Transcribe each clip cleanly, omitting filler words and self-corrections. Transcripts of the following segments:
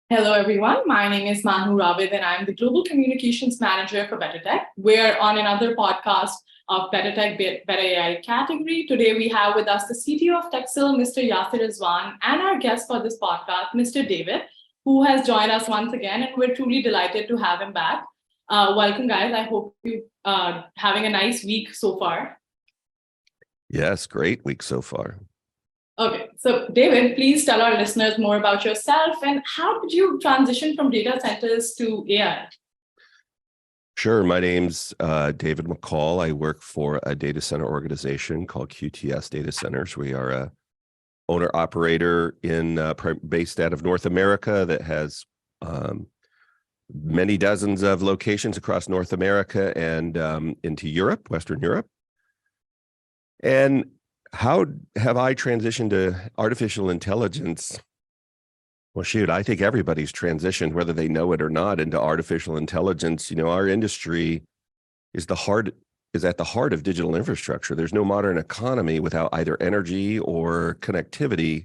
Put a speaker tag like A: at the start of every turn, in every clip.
A: Hello, everyone. My name is Mahnoor Abid, and I'm the Global Communications Manager for Better Tech. We're on another podcast of Better Tech, Better AI category. Today, we have with us the CTO of tkxel, Mr. Yasir Rizwan, and our guest for this podcast, Mr. David, who has joined us once again, and we're truly delighted to have him back. Welcome, guys. I hope you're having a nice week so far.
B: Yes, great week so far.
A: Okay, so David, please tell our listeners more about yourself and how did you transition from data centers to AI?
B: Sure. My name's David McCall. I work for a data center organization called QTS Data Centers. We are a owner operator based out of North America that has many dozens of locations across North America and into Europe, Western Europe. And how have I transitioned to artificial intelligence? Well, shoot, I think everybody's transitioned, whether they know it or not, into artificial intelligence. You know, our industry is at the heart of digital infrastructure. There's no modern economy without either energy or connectivity.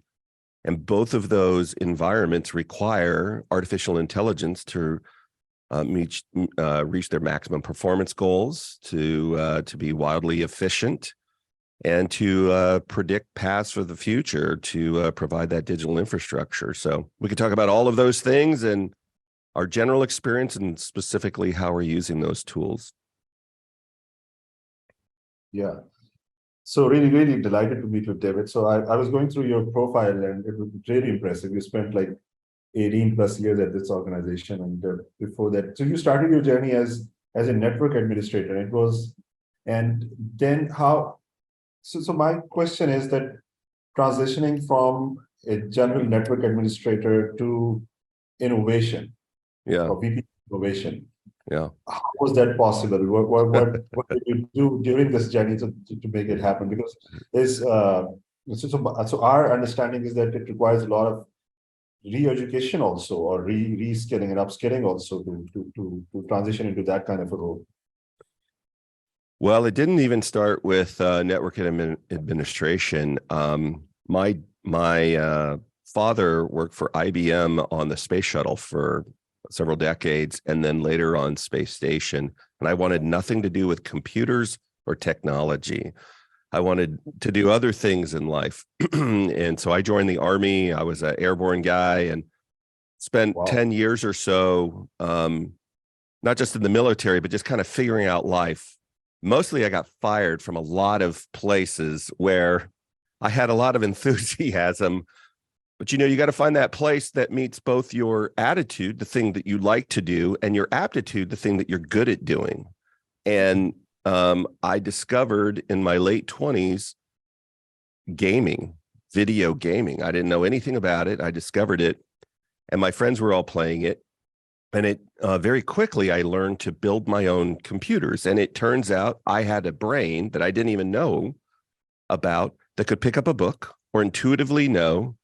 B: And both of those environments require artificial intelligence to reach their maximum performance goals, to be wildly efficient, and to predict paths for the future, to provide that digital infrastructure. So we could talk about all of those things and our general experience and specifically how we're using those tools.
C: Yeah. So really delighted to meet with David. So I was going through your profile and it was really impressive. You spent like 18 plus years at this organization. And before that, so you started your journey as a network administrator. And then how, so my question is that transitioning from a general network administrator to innovation, or VP innovation.
B: Yeah.
C: How was that possible? What did you do during this journey to make it happen? Because so our understanding is that it requires a lot of re-education also, or reskilling and upskilling also to transition into that kind of a role.
B: Well, it didn't even start with network administration. My father worked for IBM on the space shuttle for several decades, and then later on space station. And I wanted nothing to do with computers or technology. I wanted to do other things in life. And so I joined the Army. I was an airborne guy and spent 10 years or so, not just in the military, but just kind of figuring out life. Mostly I got fired from a lot of places where I had a lot of enthusiasm, but you know, you got to find that place that meets both your attitude, the thing that you like to do, and your aptitude, the thing that you're good at doing. And I discovered in my late 20s, video gaming. I didn't know anything about it. I discovered it and my friends were all playing it. And it very quickly, I learned to build my own computers. And it turns out I had a brain that I didn't even know about that could pick up a book or intuitively know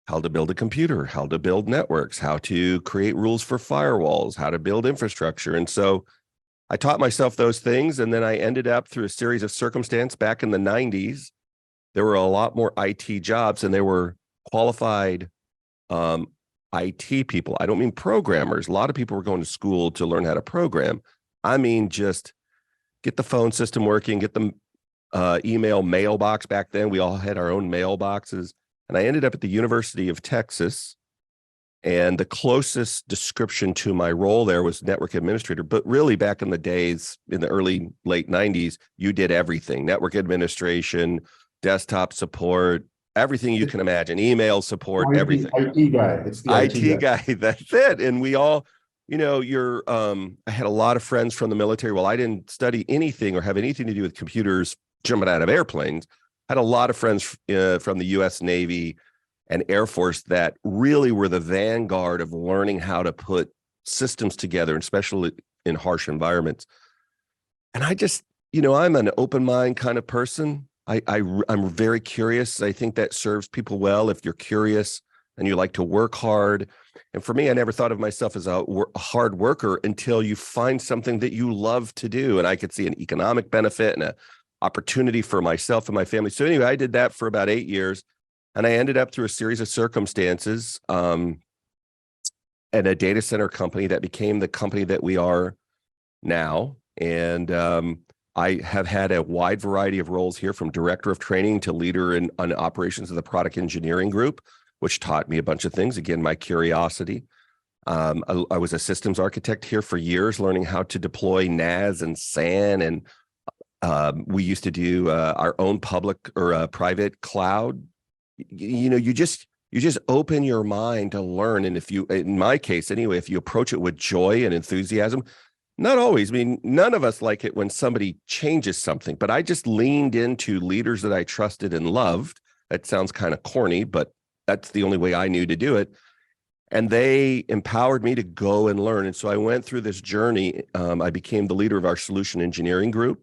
B: how to build a computer, how to build networks, how to create rules for firewalls, how to build infrastructure. And so I taught myself those things. And then I ended up through a series of circumstance back in the 90s. There were a lot more IT jobs and there were qualified IT people. I don't mean programmers. A lot of people were going to school to learn how to program. I mean, just get the phone system working, get the email mailbox. Back then, we all had our own mailboxes. And I ended up at the University of Texas. And the closest description to my role there was network administrator. But really, back in the days, in the late 90s, you did everything: network administration, desktop support, everything you can imagine, email support, everything.
C: IT guy. It's the
B: IT guy. That's it. And we all, you know, I had a lot of friends from the military. Well, I didn't study anything or have anything to do with computers jumping out of airplanes. I had a lot of friends from the US Navy and Air Force that really were the vanguard of learning how to put systems together, and especially in harsh environments. And I just, you know, I'm an open mind kind of person. I'm very curious. I think that serves people well if you're curious and you like to work hard. And for me, I never thought of myself as a hard worker until you find something that you love to do. And I could see an economic benefit and an opportunity for myself and my family. So anyway, I did that for about 8 years. And I ended up through a series of circumstances and a data center company that became the company that we are now. And I have had a wide variety of roles here, from director of training to leader on operations of the product engineering group, which taught me a bunch of things. Again, my curiosity. I was a systems architect here for years, learning how to deploy NAS and SAN, and we used to do our own public or private cloud. You just open your mind to learn, and if you, in my case anyway, if you approach it with joy and enthusiasm, not always. I mean, none of us like it when somebody changes something, but I just leaned into leaders that I trusted and loved. That sounds kind of corny, but that's the only way I knew to do it. And they empowered me to go and learn. And so I went through this journey. I became the leader of our solution engineering group.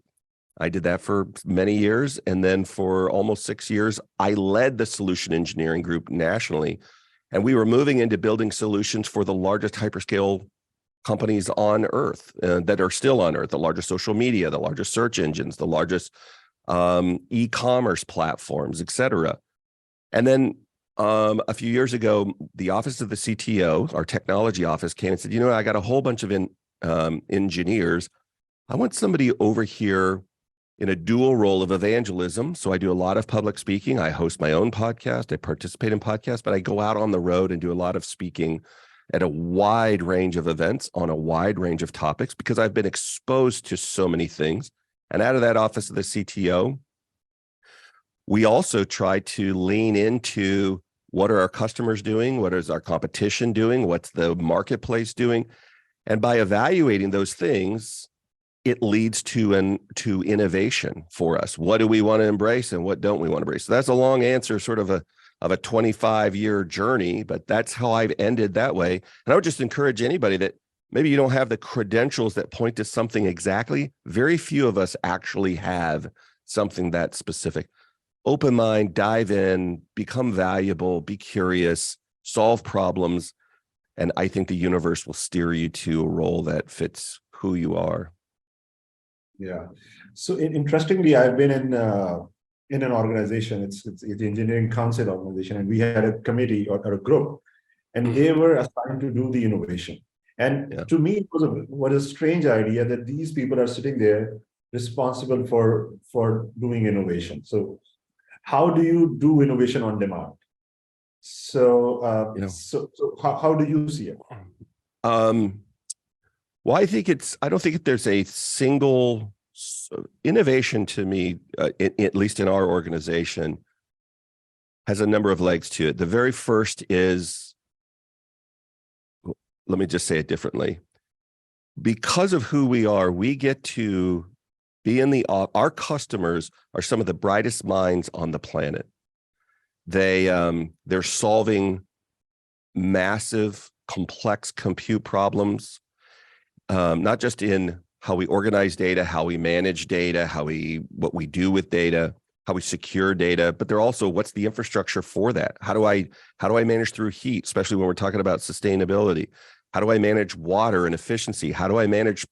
B: I did that for many years. And then for almost 6 years, I led the solution engineering group nationally. And we were moving into building solutions for the largest hyperscale companies on earth that are still on earth, the largest social media, the largest search engines, the largest e-commerce platforms, et cetera. And then a few years ago, the office of the CTO, our technology office, came and said, I got a whole bunch of engineers. I want somebody over here in a dual role of evangelism. So I do a lot of public speaking. I host my own podcast. I participate in podcasts, but I go out on the road and do a lot of speaking at a wide range of events on a wide range of topics, because I've been exposed to so many things. And out of that office of the CTO, we also try to lean into what are our customers doing? What is our competition doing? What's the marketplace doing? And by evaluating those things, it leads to innovation for us. What do we want to embrace and what don't we want to embrace? So that's a long answer, sort of a 25-year journey, but that's how I've ended that way. And I would just encourage anybody that maybe you don't have the credentials that point to something exactly. Very few of us actually have something that specific. Open mind, dive in, become valuable, be curious, solve problems. And I think the universe will steer you to a role that fits who you are.
C: Yeah. So interestingly, I've been in an organization, it's the engineering council organization, and we had a committee or a group, and they were assigned to do the innovation. And to me, it was a strange idea that these people are sitting there responsible for doing innovation. So how do you do innovation on demand? So, so how do you see it?
B: Well, I don't think there's a single innovation to me, at least in our organization, has a number of legs to it. The very first is, let me just say it differently. Because of who we are, we get to be our customers are some of the brightest minds on the planet. They're solving massive, complex compute problems, not just in how we organize data, how we manage data, what we do with data, how we secure data, but they're also, what's the infrastructure for that? How do I manage through heat, especially when we're talking about sustainability? How do I manage water and efficiency? How do I manage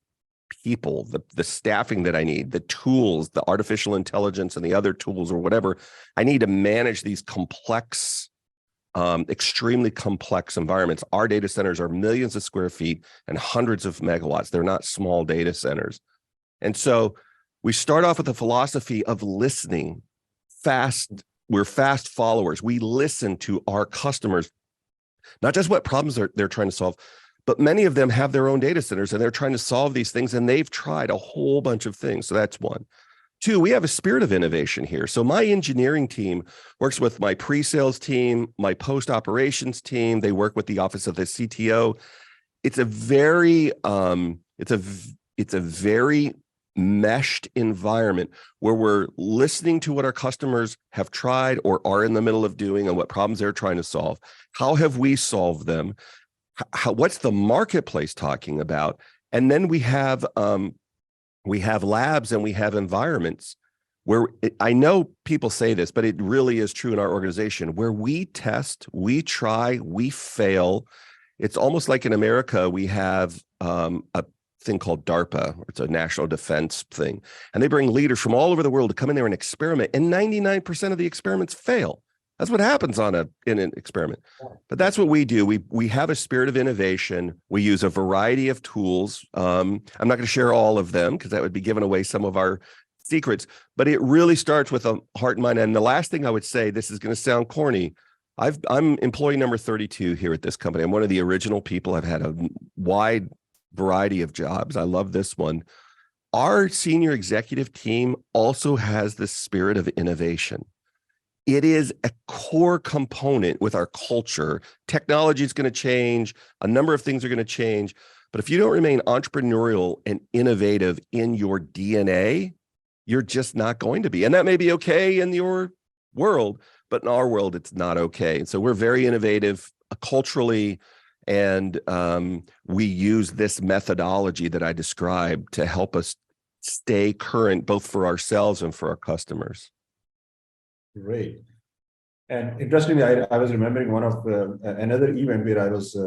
B: people, the staffing that I need, the tools, the artificial intelligence and the other tools or whatever? I need to manage these complex, extremely complex environments. Our data centers are millions of square feet and hundreds of megawatts. They're not small data centers. And so we start off with a philosophy of listening. We're fast followers. We listen to our customers, not just what problems they're trying to solve, but many of them have their own data centers and they're trying to solve these things, and they've tried a whole bunch of things. So that's one. Two, we have a spirit of innovation here. So my engineering team works with my pre-sales team, my post-operations team. They work with the office of the CTO. It's a very meshed environment where we're listening to what our customers have tried or are in the middle of doing and what problems they're trying to solve. How have we solved them? What's the marketplace talking about? And then we have labs and we have environments where I know people say this, but it really is true in our organization, where we test, we try, we fail. It's almost like in America, we have a thing called DARPA. It's a national defense thing. And they bring leaders from all over the world to come in there and experiment. And 99% of the experiments fail. That's what happens in an experiment. But that's what we do. We have a spirit of innovation. We use a variety of tools. I'm not going to share all of them because that would be giving away some of our secrets, but it really starts with a heart and mind. And the last thing I would say, this is going to sound corny. I'm employee number 32 here at this company. I'm one of the original people. I've had a wide variety of jobs. I love this one. Our senior executive team also has this spirit of innovation. It is a core component with our culture. Technology is going to change. A number of things are going to change. But if you don't remain entrepreneurial and innovative in your DNA, you're just not going to be. And that may be okay in your world, but in our world, it's not okay. And so we're very innovative culturally, and we use this methodology that I described to help us stay current, both for ourselves and for our customers. Great.
C: And interestingly, I was remembering one of another event where I was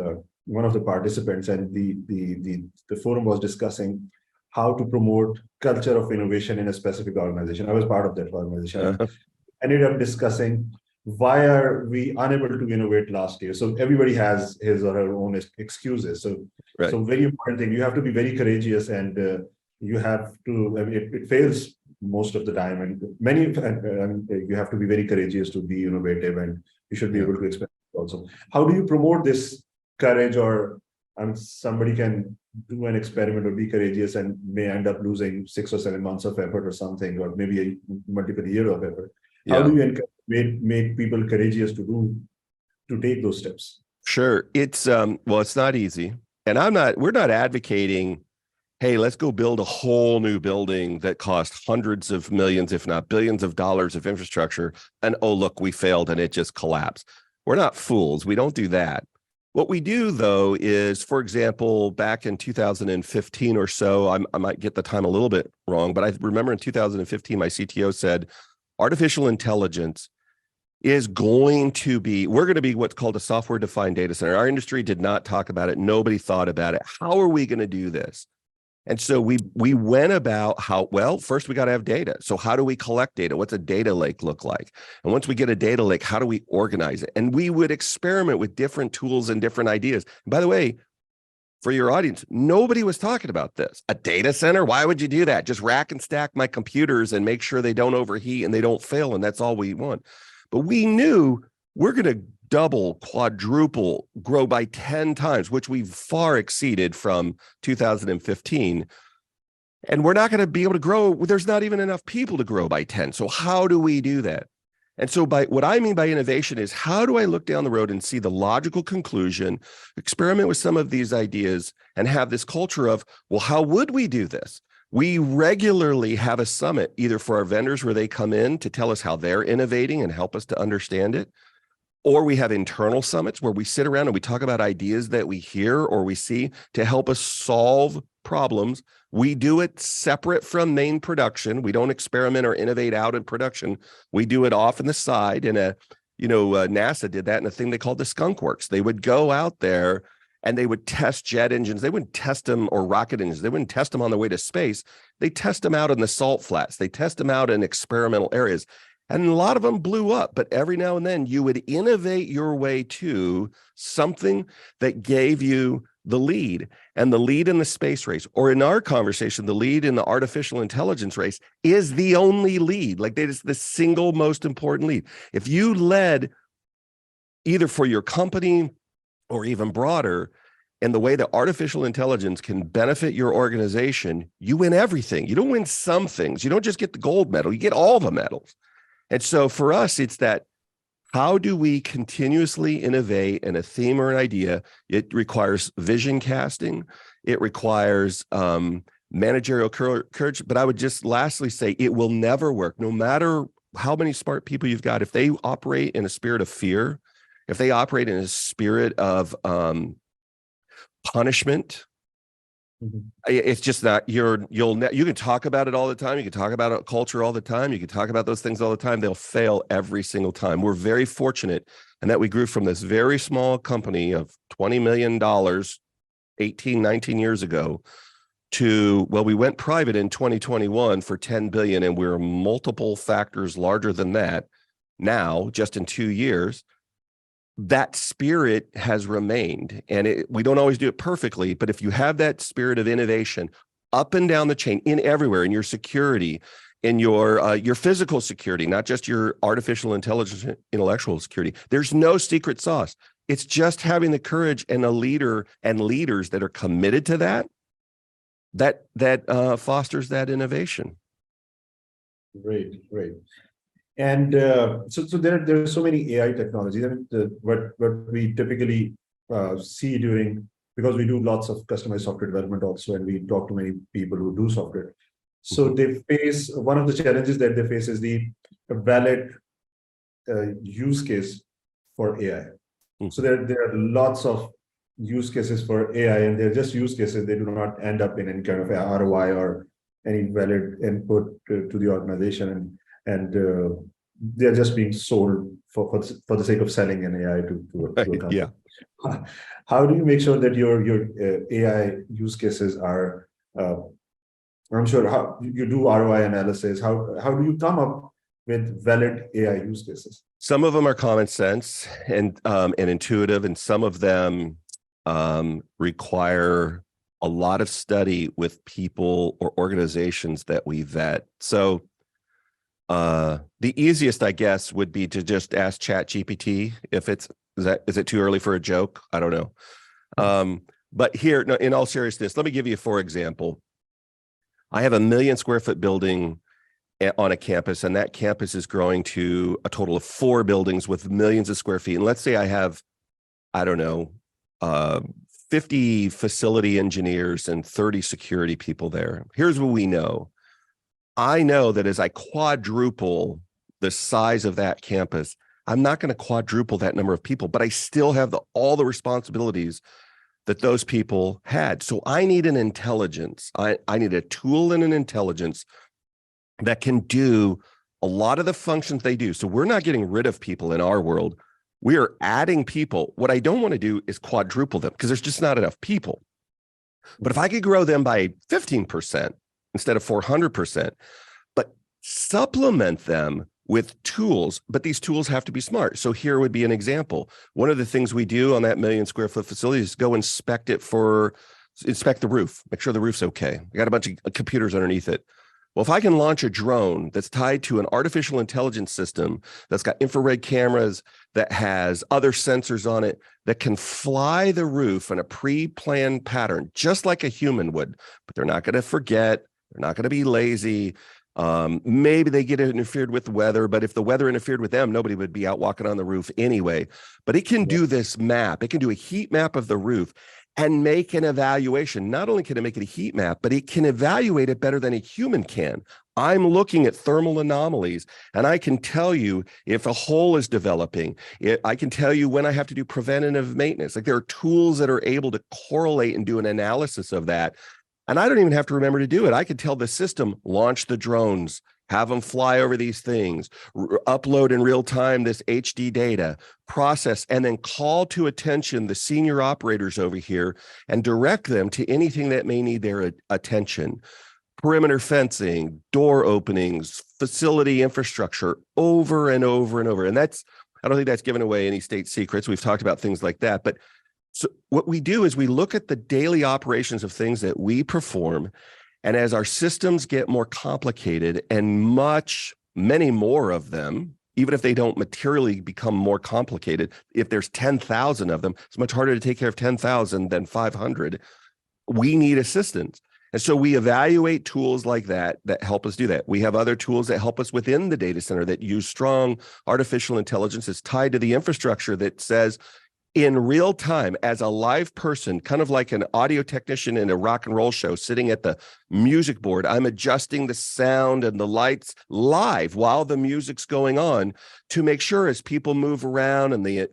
C: one of the participants, and the forum was discussing how to promote culture of innovation in a specific organization. I was part of that organization. Ended up discussing why are we unable to innovate last year. So everybody has his or her own excuses. So,
B: right.
C: So very important thing. You have to be very courageous, and you have to. I mean, it fails most of the time, and you have to be very courageous to be innovative, and you should be able to experiment also. How do you promote this courage? Or somebody can do an experiment or be courageous and may end up losing 6 or 7 months of effort or something, or maybe multiple years of effort. How do you make people courageous to take those steps?
B: Sure. It's well, it's not easy. And we're not advocating, hey, let's go build a whole new building that costs hundreds of millions, if not billions of dollars of infrastructure. And oh, look, we failed and it just collapsed. We're not fools. We don't do that. What we do, though, is, for example, back in 2015 or so, I might get the time a little bit wrong, but I remember in 2015, my CTO said, artificial intelligence is going to be, we're going to be what's called a software-defined data center. Our industry did not talk about it. Nobody thought about it. How are we going to do this? And so we went about well, first we got to have data. So how do we collect data? What's a data lake look like? And once we get a data lake, how do we organize it? And we would experiment with different tools and different ideas. And by the way, for your audience, nobody was talking about this. A data center? Why would you do that? Just rack and stack my computers and make sure they don't overheat and they don't fail, and that's all we want. But we knew we're going to double, quadruple, grow by 10 times, which we've far exceeded from 2015. And we're not going to be able to grow. There's not even enough people to grow by 10. So how do we do that? And so what I mean by innovation is, how do I look down the road and see the logical conclusion, experiment with some of these ideas, and have this culture of, well, how would we do this? We regularly have a summit, either for our vendors where they come in to tell us how they're innovating and help us to understand it, or we have internal summits where we sit around and we talk about ideas that we hear or we see to help us solve problems. We do it separate from main production. We don't experiment or innovate out in production. We do it off in the side. And NASA did that in a thing they called the Skunk Works. They would go out there and they would test jet engines. They wouldn't test them, or rocket engines. They wouldn't test them on the way to space. They test them out in the salt flats. They test them out in experimental areas. And a lot of them blew up, but every now and then you would innovate your way to something that gave you the lead. And the lead in the space race, or in our conversation, the lead in the artificial intelligence race, is the only lead. Like, that is the single most important lead. If you led either for your company or even broader in the way that artificial intelligence can benefit your organization, you win everything. You don't win some things. You don't just get the gold medal, you get all the medals. And so for us, it's that, how do we continuously innovate in a theme or an idea? It requires vision casting. It requires managerial courage. But I would just lastly say, it will never work, no matter how many smart people you've got. If they operate in a spirit of fear, if they operate in a spirit of punishment, it's just not, you can talk about it all the time. You can talk about culture all the time. You can talk about those things all the time. They'll fail every single time. We're very fortunate in that we grew from this very small company of $20 million 18, 19 years ago to, well, we went private in 2021 for 10 billion, and we're multiple factors larger than that. now, just in 2 years, that spirit has remained. And we don't always do it perfectly, but if you have that spirit of innovation up and down the chain, in everywhere, in your security, in your physical security, not just your artificial intelligence, intellectual security, there's no secret sauce. It's just having the courage and a leader and leaders that are committed to that fosters that innovation.
C: Great. And so there are so many AI technologies. I mean, what we typically see because we do lots of customized software development also, and we talk to many people who do software. So they face, one of the challenges that they face is the valid use case for AI. So there are lots of use cases for AI, and they're just use cases. They do not end up in any kind of ROI or any valid input to the organization, and they're just being sold for the sake of selling an AI to a company.
B: Yeah.
C: How do you make sure that your AI use cases are? I'm sure how you do ROI analysis. How do you come up with valid AI use cases?
B: Some of them are common sense and intuitive, and some of them require a lot of study with people or organizations that we vet. So the easiest, I guess, would be to just ask ChatGPT if is it too early for a joke? I don't know. But here, no, in all seriousness, let me give you, for example, I have a 1 million square foot building on a campus, and that campus is growing to a total of 4 buildings with millions of square feet. And let's say I have, I don't know, 50 facility engineers and 30 security people there. Here's what we know. I know that as I quadruple the size of that campus, I'm not going to quadruple that number of people, but I still have all the responsibilities that those people had. So I need an intelligence. I need a tool and an intelligence that can do a lot of the functions they do. So we're not getting rid of people in our world. We are adding people. What I don't want to do is quadruple them because there's just not enough people. But if I could grow them by 15% instead of 400%, but supplement them with tools, but these tools have to be smart. So here would be an example. One of the things we do on that 1 million square foot facility is go inspect the roof, make sure the roof's okay. We got a bunch of computers underneath it. Well, if I can launch a drone that's tied to an artificial intelligence system that's got infrared cameras, that has other sensors on it, that can fly the roof in a pre-planned pattern, just like a human would, but they're not going to forget, they're not going to be lazy. Maybe they get interfered with the weather, but if the weather interfered with them, nobody would be out walking on the roof anyway. But it can do this map. It can do a heat map of the roof and make an evaluation. Not only can it make it a heat map, but it can evaluate it better than a human can. I'm looking at thermal anomalies, and I can tell you if a hole is developing. I can tell you when I have to do preventative maintenance. Like, there are tools that are able to correlate and do an analysis of that. And I don't even have to remember to do it. I could tell the system, launch the drones, have them fly over these things, upload in real time this HD data, process, and then call to attention the senior operators over here and direct them to anything that may need their attention. Perimeter fencing, door openings, facility infrastructure, over and over and over. And I don't think that's giving away any state secrets. We've talked about things like that. But so what we do is we look at the daily operations of things that we perform. And as our systems get more complicated, and many more of them, even if they don't materially become more complicated, if there's 10,000 of them, it's much harder to take care of 10,000 than 500. We need assistance. And so we evaluate tools like that help us do that. We have other tools that help us within the data center that use strong artificial intelligence. It's tied to the infrastructure that says, in real time, as a live person, kind of like an audio technician in a rock and roll show sitting at the music board, I'm adjusting the sound and the lights live while the music's going on to make sure, as people move around and the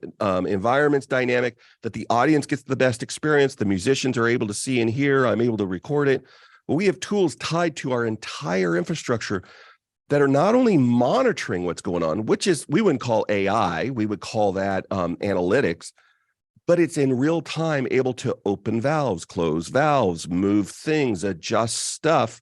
B: environment's dynamic, that the audience gets the best experience, the musicians are able to see and hear, I'm able to record it. Well, we have tools tied to our entire infrastructure that are not only monitoring what's going on, which is, we wouldn't call AI, we would call that analytics, but it's in real time able to open valves, close valves, move things, adjust stuff.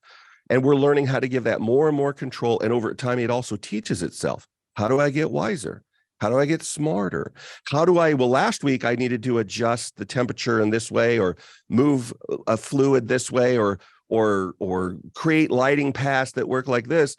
B: And we're learning how to give that more and more control. And over time, it also teaches itself How do I get wiser? How do I get smarter? How do I, well, last week I needed to adjust the temperature in this way, or move a fluid this way, or create lighting paths that work like this.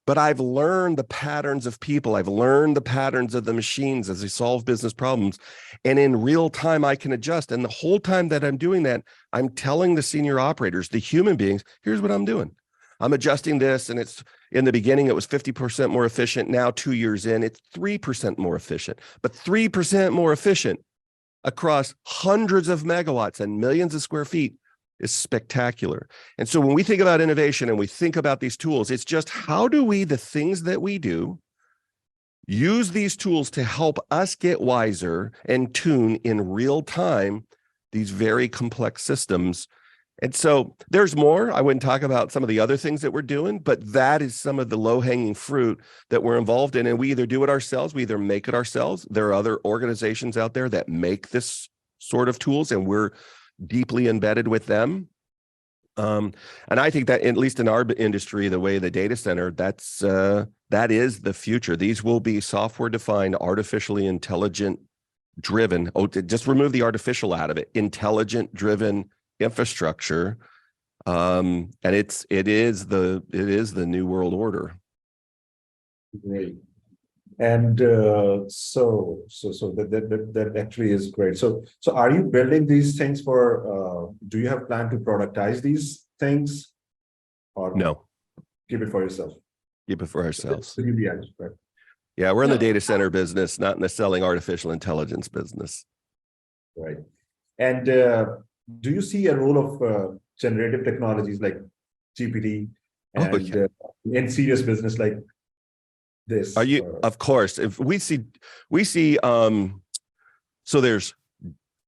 B: But I've learned the patterns of people. I've learned the patterns of the machines as they solve business problems. And in real time, I can adjust. And the whole time that I'm doing that, I'm telling the senior operators, the human beings, here's what I'm doing. I'm adjusting this. And it's, in the beginning, it was 50% more efficient. Now, 2 years in, it's 3% more efficient, but 3% more efficient across hundreds of megawatts and millions of square feet is spectacular. And so when we think about innovation and we think about these tools, it's just how do we, the things that we do, use these tools to help us get wiser and tune in real time these very complex systems. And so there's more. I wouldn't talk about some of the other things that we're doing, but that is some of the low-hanging fruit that we're involved in. And we either do it ourselves, we either make it ourselves. There are other organizations out there that make this sort of tools, and we're deeply embedded with them. And I think that, at least in our industry, the way the data center, that is the future. These will be software-defined, artificially intelligent driven. Oh, just remove the artificial out of it. Intelligent driven infrastructure. And it is the new world order.
C: Great. And so that actually is great. So are you building these things for, do you have plan to productize these things, or
B: no,
C: keep it for yourself?
B: Keep it for ourselves.
C: Right?
B: Yeah, we're in the data center business, not in the selling artificial intelligence business.
C: Right. And do you see a role of generative technologies like GPT and in serious business like this?
B: Are you, of course, if we see, so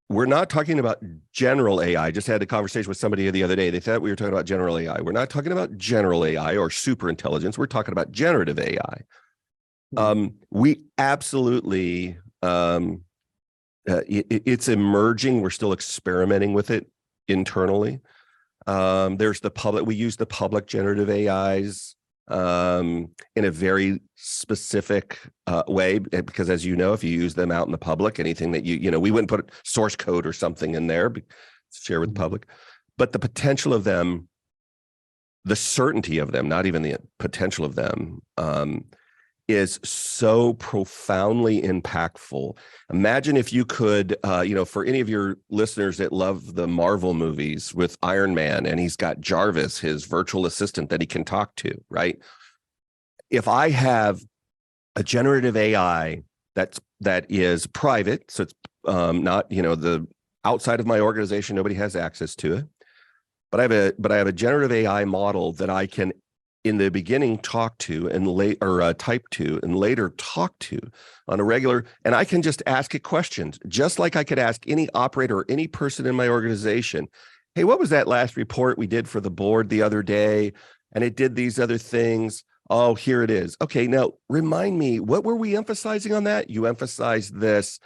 B: we're not talking about general AI. I just had a conversation with somebody the other day. They thought we were talking about general AI. We're not talking about general AI or super intelligence. We're talking about generative AI. We absolutely, it's emerging. We're still experimenting with it internally. There's the public, we use the public generative AIs in a very specific way, because as you know, if you use them out in the public, anything that we wouldn't put source code or something in there to share with the public, but the potential of them, the certainty of them, not even the potential of them, is so profoundly impactful. Imagine if you could, for any of your listeners that love the Marvel movies with Iron Man, and he's got Jarvis, his virtual assistant that he can talk to, right? If I have a generative AI that is private, so it's not, the outside of my organization, nobody has access to it, but I have a generative AI model that I can, in the beginning, talk to and type to and later talk to on a regular, and I can just ask it questions, just like I could ask any operator or any person in my organization. Hey, what was that last report we did for the board the other day? And it did these other things. Oh, here it is. Okay, now remind me, what were we emphasizing on that? You emphasized this.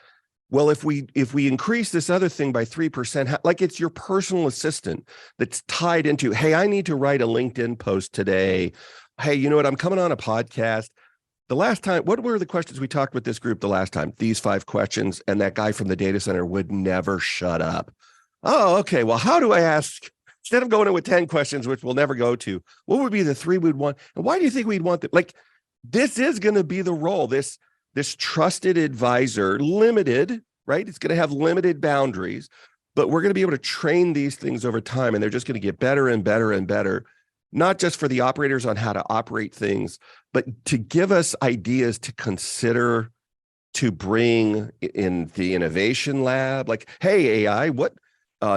B: Well, if we increase this other thing by 3%, like it's your personal assistant that's tied into, hey, I need to write a LinkedIn post today. Hey, you know what? I'm coming on a podcast. The last time, what were the questions we talked with this group the last time? These 5 questions, and that guy from the data center would never shut up. Oh, okay. Well, how do I ask, instead of going in with 10 questions, which we'll never go to, what would be the 3 we'd want? And why do you think we'd want that? Like, this is going to be the role, this trusted advisor, limited, right? It's going to have limited boundaries, but we're going to be able to train these things over time, and they're just going to get better and better and better, not just for the operators on how to operate things, but to give us ideas to consider, to bring in the innovation lab. Like, hey, AI,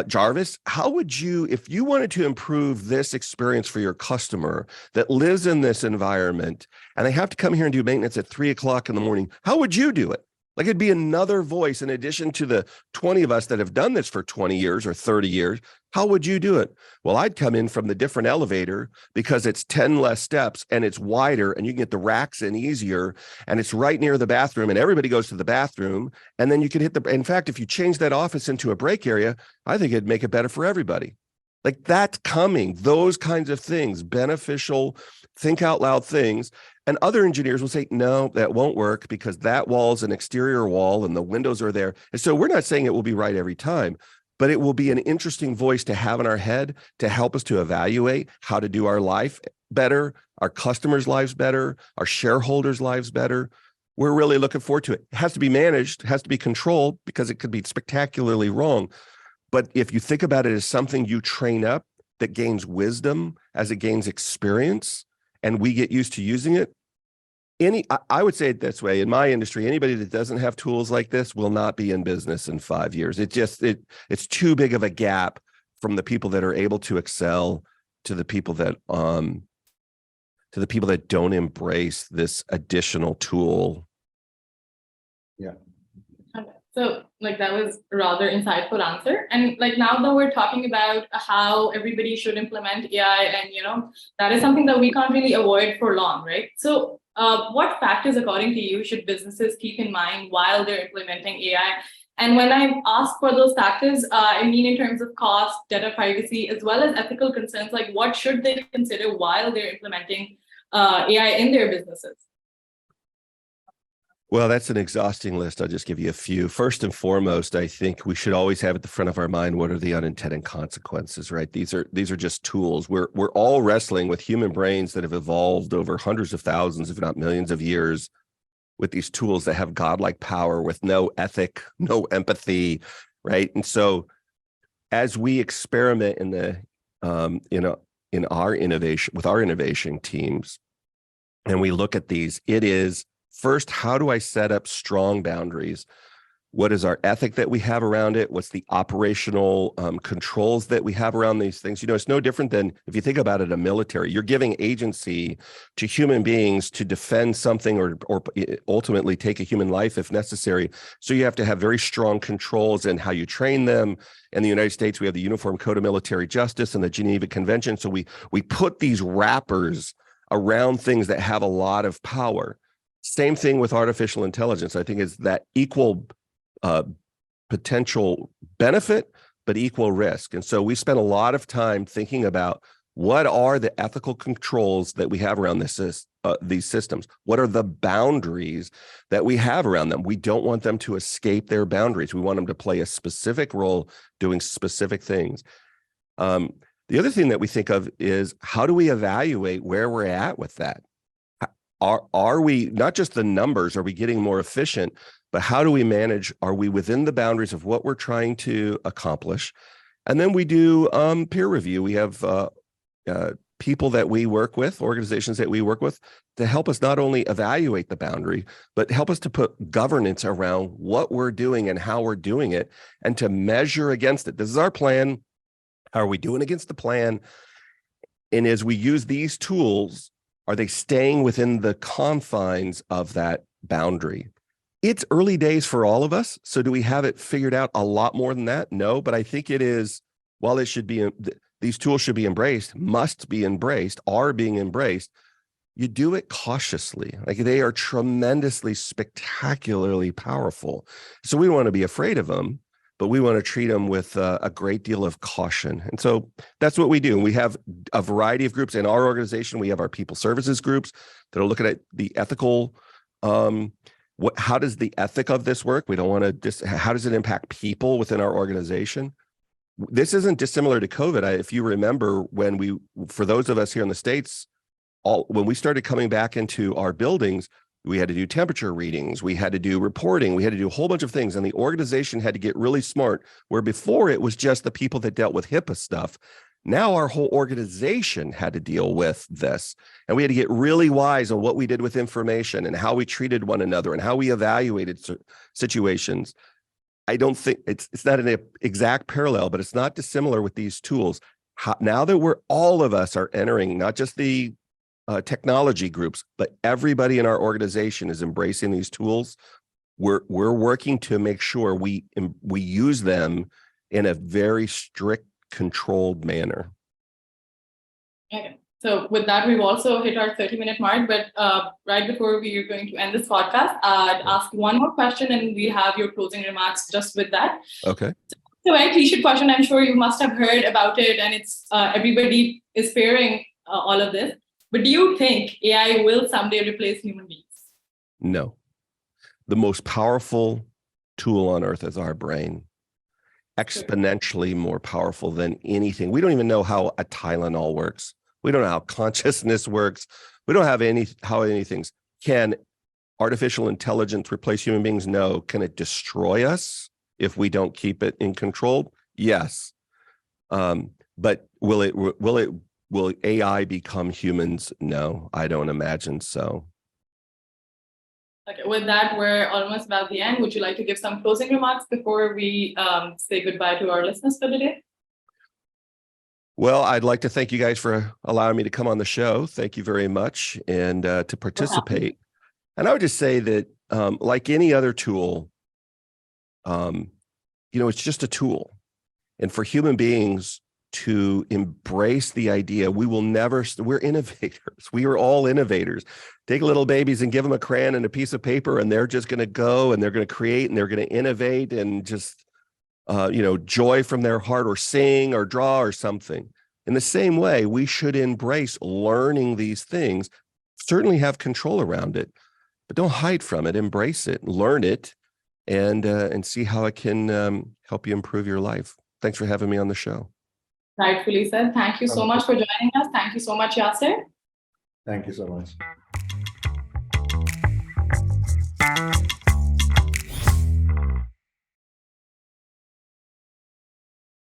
B: Jarvis, how would you, if you wanted to improve this experience for your customer that lives in this environment and they have to come here and do maintenance at 3 o'clock in the morning, how would you do it? Like, it'd be another voice in addition to the 20 of us that have done this for 20 years or 30 years. How would you do it? Well, I'd come in from the different elevator because it's 10 less steps and it's wider and you can get the racks in easier and it's right near the bathroom and everybody goes to the bathroom, and then you can in fact, if you change that office into a break area, I think it'd make it better for everybody. Like, that's coming, those kinds of things, beneficial think out loud things. And other engineers will say, no, that won't work because that wall is an exterior wall and the windows are there. And so we're not saying it will be right every time, but it will be an interesting voice to have in our head to help us to evaluate how to do our life better, our customers' lives better, our shareholders' lives better. We're really looking forward to it. It has to be managed, has to be controlled because it could be spectacularly wrong. But if you think about it as something you train up that gains wisdom as it gains experience, and we get used to using it, I would say it this way, in my industry, anybody that doesn't have tools like this will not be in business in 5 years. It's too big of a gap from the people that are able to excel to the people that don't embrace this additional tool.
C: Yeah.
A: Okay. So that was a rather insightful answer. And now that we're talking about how everybody should implement AI, and that is something that we can't really avoid for long, right? So what factors, according to you, should businesses keep in mind while they're implementing AI? And when I ask for those factors, I mean in terms of cost, data privacy, as well as ethical concerns, what should they consider while they're implementing AI in their businesses?
B: Well, that's an exhausting list. I'll just give you a few. First and foremost, I think we should always have at the front of our mind, what are the unintended consequences, right? These are just tools. We're all wrestling with human brains that have evolved over hundreds of thousands, if not millions of years, with these tools that have godlike power with no ethic, no empathy, right? And so as we experiment in our innovation with our innovation teams, and we look at these, it is first, how do I set up strong boundaries? What is our ethic that we have around it? What's the operational controls that we have around these things? It's no different than, if you think about it, a military. You're giving agency to human beings to defend something or ultimately take a human life if necessary. So you have to have very strong controls in how you train them. In the United States, we have the Uniform Code of Military Justice and the Geneva Convention. So we put these wrappers around things that have a lot of power. Same thing with artificial intelligence. I think it's that equal potential benefit, but equal risk. And so we spent a lot of time thinking about what are the ethical controls that we have around these systems? What are the boundaries that we have around them? We don't want them to escape their boundaries. We want them to play a specific role doing specific things. The other thing that we think of is, how do we evaluate where we're at with that? Are we, not just the numbers, are we getting more efficient, but how do we manage? Are we within the boundaries of what we're trying to accomplish? And then we do peer review. We have people that we work with, organizations that we work with, to help us not only evaluate the boundary, but help us to put governance around what we're doing and how we're doing it, and to measure against it. This is our plan. How are we doing against the plan? And as we use these tools, are they staying within the confines of that boundary? It's early days for all of us. So do we have it figured out a lot more than that? No, but I think it is, while it should be, these tools should be embraced, must be embraced, are being embraced, you do it cautiously. They are tremendously, spectacularly powerful. So we want to be afraid of them, but we want to treat them with a great deal of caution. And so that's what we do. We have a variety of groups in our organization. We have our people services groups that are looking at the ethical, how does the ethic of this work? We don't want to, how does it impact people within our organization? This isn't dissimilar to COVID. If you remember, for those of us here in the States, when we started coming back into our buildings, we had to do temperature readings, we had to do reporting, we had to do a whole bunch of things, and the organization had to get really smart, where before it was just the people that dealt with HIPAA stuff. Now our whole organization had to deal with this, and we had to get really wise on what we did with information and how we treated one another and how we evaluated situations. I don't think it's not an exact parallel, but it's not dissimilar with these tools. Now that all of us are entering, not just the technology groups, but everybody in our organization is embracing these tools. We're working to make sure we use them in a very strict, controlled manner.
A: Okay. So with that, we've also hit our 30-minute mark, but right before we are going to end this podcast, I'd ask one more question, and we have your closing remarks just with that.
B: Okay.
A: It's a very cliched question. I'm sure you must have heard about it, and it's everybody is fearing all of this. But do you think AI will someday replace human beings?
B: No. The most powerful tool on earth is our brain. Exponentially more powerful than anything. We don't even know how a Tylenol works. We don't know how consciousness works. We don't have how anything's. Can artificial intelligence replace human beings? No. Can it destroy us if we don't keep it in control? Yes. But will AI become humans? No, I don't imagine so.
A: Okay, with that, we're almost about the end. Would you like to give some closing remarks before we say goodbye to our listeners for today?
B: Well, I'd like to thank you guys for allowing me to come on the show. Thank you very much, and to participate. And I would just say that, like any other tool, it's just a tool. And for human beings to embrace the idea, we're innovators. We are all innovators. Take little babies and give them a crayon and a piece of paper, and they're just going to go and they're going to create and they're going to innovate and just, joy from their heart, or sing or draw or something. In the same way, we should embrace learning these things, certainly have control around it, but don't hide from it. Embrace it, learn it, and see how it can help you improve your life. Thanks for having me on the show.
A: Rightfully said. Thank you so much for joining us. Thank you so much, Yasir.
C: Thank you so much.